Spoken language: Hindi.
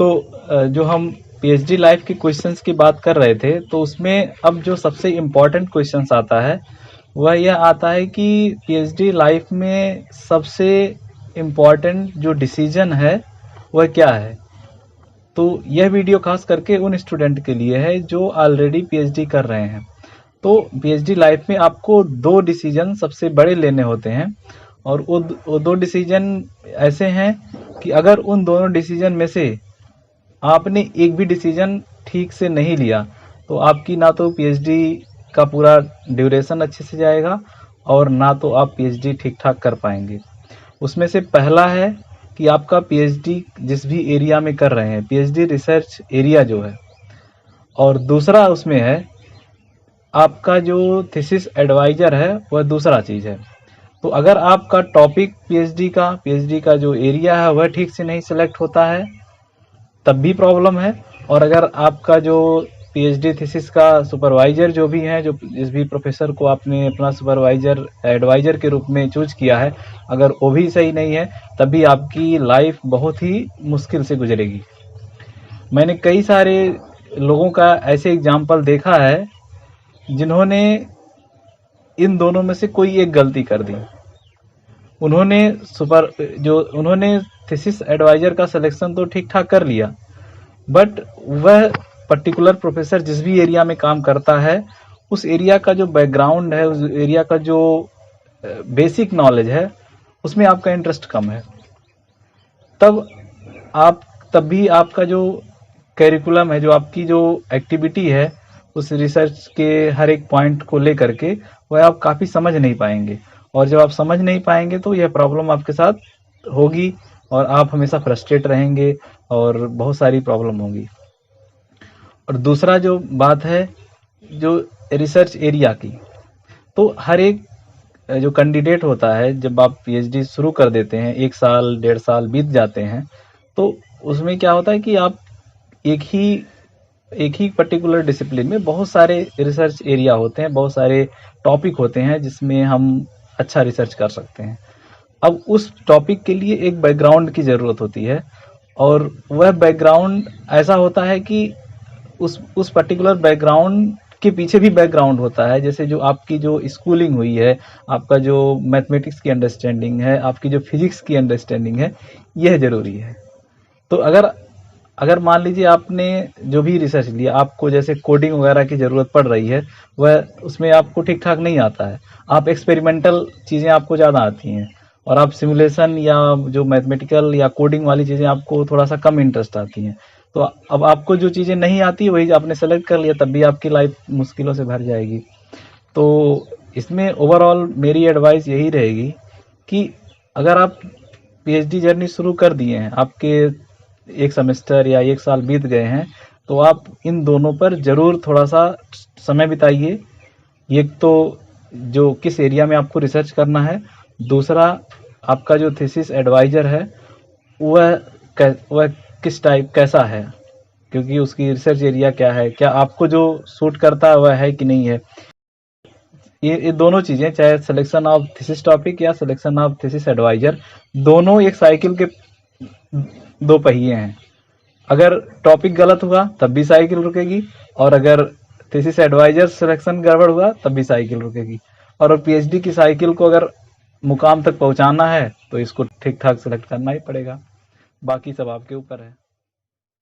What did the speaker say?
तो जो हम पीएचडी लाइफ के क्वेश्चंस की बात कर रहे थे, तो उसमें अब जो सबसे इम्पोर्टेंट क्वेश्चंस आता है वह यह आता है कि पीएचडी लाइफ में सबसे इम्पोर्टेंट जो डिसीजन है वह क्या है। तो यह वीडियो खास करके उन स्टूडेंट के लिए है जो ऑलरेडी पीएचडी कर रहे हैं। तो पीएचडी लाइफ में आपको 2 डिसीजन सबसे बड़े लेने होते हैं, और वो 2 डिसीजन ऐसे हैं कि अगर उन दोनों डिसीजन में से आपने एक भी डिसीजन ठीक से नहीं लिया तो आपकी ना तो पीएचडी का पूरा ड्यूरेशन अच्छे से जाएगा और ना तो आप पीएचडी ठीक ठाक कर पाएंगे। उसमें से पहला है कि आपका पीएचडी जिस भी एरिया में कर रहे हैं, पीएचडी रिसर्च एरिया जो है, और दूसरा उसमें है आपका जो थीसिस एडवाइजर है वह दूसरा चीज़ है। तो अगर आपका टॉपिक पीएचडी का जो एरिया है वह ठीक से नहीं सिलेक्ट होता है तब भी प्रॉब्लम है, और अगर आपका जो पीएचडी थीसिस का सुपरवाइजर जो भी है, जो जिस भी प्रोफेसर को आपने अपना सुपरवाइजर एडवाइजर के रूप में चूज किया है, अगर वो भी सही नहीं है तब भी आपकी लाइफ बहुत ही मुश्किल से गुजरेगी। मैंने कई सारे लोगों का ऐसे एग्जाम्पल देखा है जिन्होंने इन दोनों में से कोई एक गलती कर दी। उन्होंने थीसिस एडवाइजर का सिलेक्शन तो ठीक ठाक कर लिया, बट वह पर्टिकुलर प्रोफेसर जिस भी एरिया में काम करता है उस एरिया का जो बैकग्राउंड है, उस एरिया का जो बेसिक नॉलेज है, उसमें आपका इंटरेस्ट कम है। तब भी आपका जो करिकुलम है, जो आपकी जो एक्टिविटी है उस रिसर्च के हर एक पॉइंट को लेकर के, वह आप काफ़ी समझ नहीं पाएंगे, और जब आप समझ नहीं पाएंगे तो यह प्रॉब्लम आपके साथ होगी और आप हमेशा फ्रस्ट्रेट रहेंगे और बहुत सारी प्रॉब्लम होगी। और दूसरा जो बात है जो रिसर्च एरिया की, तो हर एक जो कैंडिडेट होता है, जब आप पीएचडी शुरू कर देते हैं, 1 साल 1.5 साल बीत जाते हैं, तो उसमें क्या होता है कि आप एक ही पर्टिकुलर डिसिप्लिन में बहुत सारे रिसर्च एरिया होते हैं, बहुत सारे टॉपिक होते हैं जिसमें हम अच्छा रिसर्च कर सकते हैं। अब उस टॉपिक के लिए एक बैकग्राउंड की ज़रूरत होती है, और वह बैकग्राउंड ऐसा होता है कि उस पर्टिकुलर बैकग्राउंड के पीछे भी बैकग्राउंड होता है। जैसे जो आपकी जो स्कूलिंग हुई है, आपका जो मैथमेटिक्स की अंडरस्टैंडिंग है, आपकी जो फिजिक्स की अंडरस्टैंडिंग है, यह ज़रूरी है। तो अगर मान लीजिए आपने जो भी रिसर्च लिया, आपको जैसे कोडिंग वगैरह की ज़रूरत पड़ रही है, वह उसमें आपको ठीक ठाक नहीं आता है, आप एक्सपेरिमेंटल चीज़ें आपको ज़्यादा आती हैं, और आप सिमुलेशन या जो मैथमेटिकल या कोडिंग वाली चीज़ें आपको थोड़ा सा कम इंटरेस्ट आती हैं। तो अब आपको जो चीज़ें नहीं आती वही आपने सेलेक्ट कर लिया, तब भी आपकी लाइफ मुश्किलों से भर जाएगी। तो इसमें ओवरऑल मेरी एडवाइस यही रहेगी कि अगर आप पीएचडी जर्नी शुरू कर दिए हैं, आपके 1 सेमेस्टर या 1 साल बीत गए हैं, तो आप इन दोनों पर ज़रूर थोड़ा सा समय बिताइए। एक तो जो किस एरिया में आपको रिसर्च करना है, दूसरा आपका जो थीसिस एडवाइजर है वह किस टाइप कैसा है, क्योंकि उसकी रिसर्च एरिया क्या है, क्या आपको जो सूट करता है वह है कि नहीं है। ये दोनों चीज़ें, चाहे सिलेक्शन ऑफ थीसिस टॉपिक या सिलेक्शन ऑफ थीसिस एडवाइजर, दोनों एक साइकिल के 2 पहिए हैं। अगर टॉपिक गलत हुआ तब भी साइकिल रुकेगी, और अगर थीसिस एडवाइजर सिलेक्शन गड़बड़ हुआ तब भी साइकिल रुकेगी। और पीएचडी की साइकिल को अगर मुकाम तक पहुंचाना है तो इसको ठीक ठाक सिलेक्ट करना ही पड़ेगा, बाकी सब आपके ऊपर है।